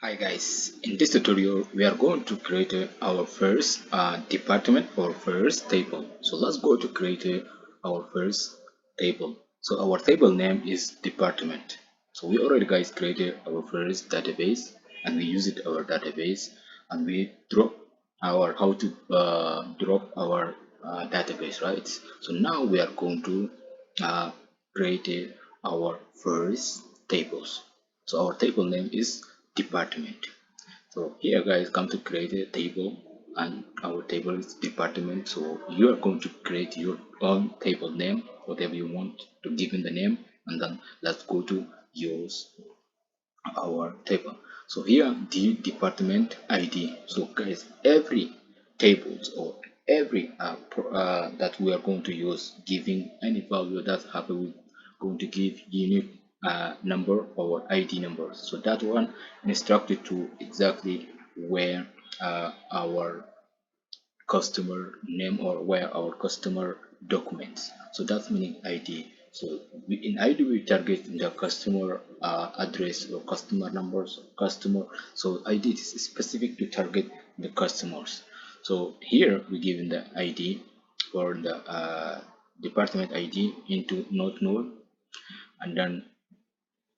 Hi guys, in this tutorial we are going to create our first department or first table. So let's go to create our first table. So our table name is department. So we already guys created our first database and we use it our database and we drop our how to drop our database, right? So now we are going to uh, create our first tables. So our table name is department. So here guys come to create a table and our table is department. So you are going to create your own table name, whatever you want to give in the name, and then let's go to use our table. So here the department ID. So guys, every tables or every that we are going to use giving any value that happen, we going to give unique number or ID number. So that one instructed to exactly where our customer name or where our customer documents. So that's meaning ID. So in ID we target the customer address or customer numbers, customer. So ID is specific to target the customers. So here we give in the ID for the department ID into not null, and then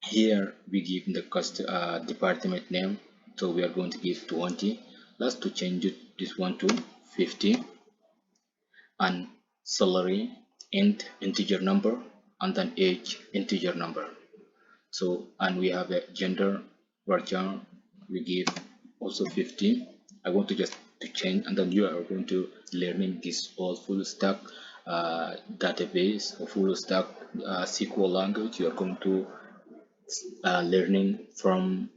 here we give the department name. So we are going to give 20. Let's to change it this one to 50, and salary int integer number, and then age integer number. So and we have a gender version, we give also 50. I want to just to change, and then you are going to learning this all full stack database or full stack SQL language. You are going to learning from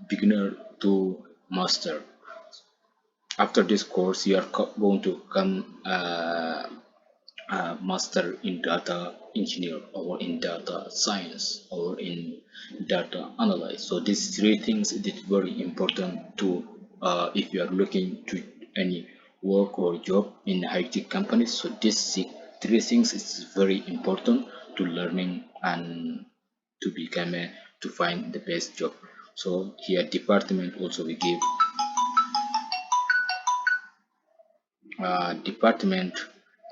beginner to master. After this course you are going to come master in data engineer or in data science or in data analysis. So these three things it is very important to if you are looking to any work or job in IT companies. So these three things is very important to learning and to become a to find the best job. So here department also we give department,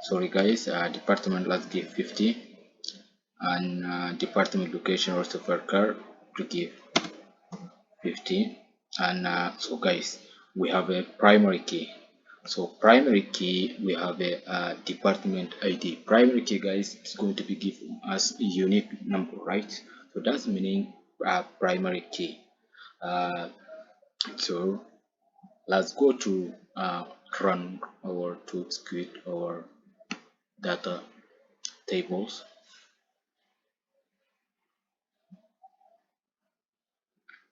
sorry guys, department let's give 50, and department location also for car to give 50. And so guys, we have a primary key. So primary key, we have a department ID. Primary key guys is going to be given as a unique number, right? So that's meaning primary key. So let's go to run or to execute our data tables.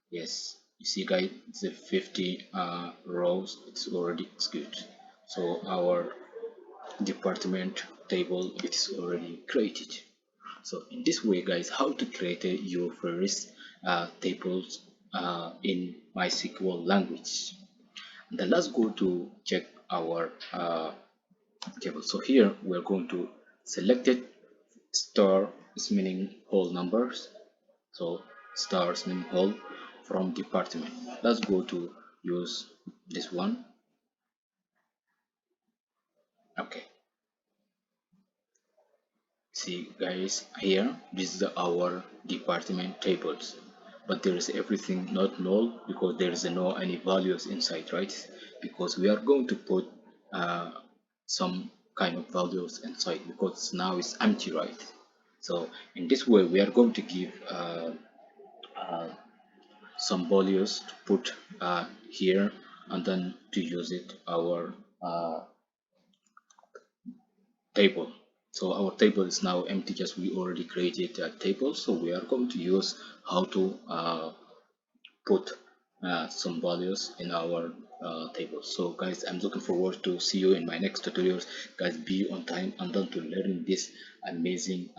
Yes, you see guys, the 50 rows it's already executed. So our department table it's already created. So in this way guys, how to create your first tables in MySQL language. And then let's go to check our table. So here we're going to select it. Star is meaning whole numbers. So stars meaning whole from department. Let's go to use this one. Okay, see guys, here this is our department tables, but there is everything not null because there is no any values inside, right? Because we are going to put some kind of values inside because now it's empty, right? So in this way we are going to give uh, some values to put here, and then to use it our table. So our table is now empty, just we already created a table. So we are going to use how to put some values in our table. So guys, I'm looking forward to see you in my next tutorials. Guys, be on time and done to learning this amazing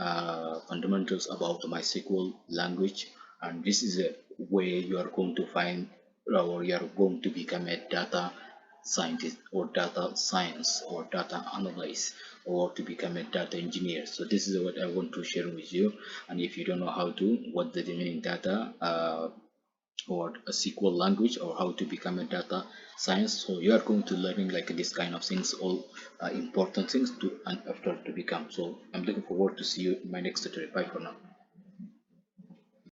fundamentals about MySQL language. And this is a way you are going to find, or you are going to become a data scientist or data science or data analyst, or to become a data engineer. So this is what I want to share with you. And if you don't know how to what the meaning data or a SQL language, or how to become a data science. So you are going to learning like this kind of things, all important things to and after to become. So I'm looking forward to see you in my next tutorial. Bye for now.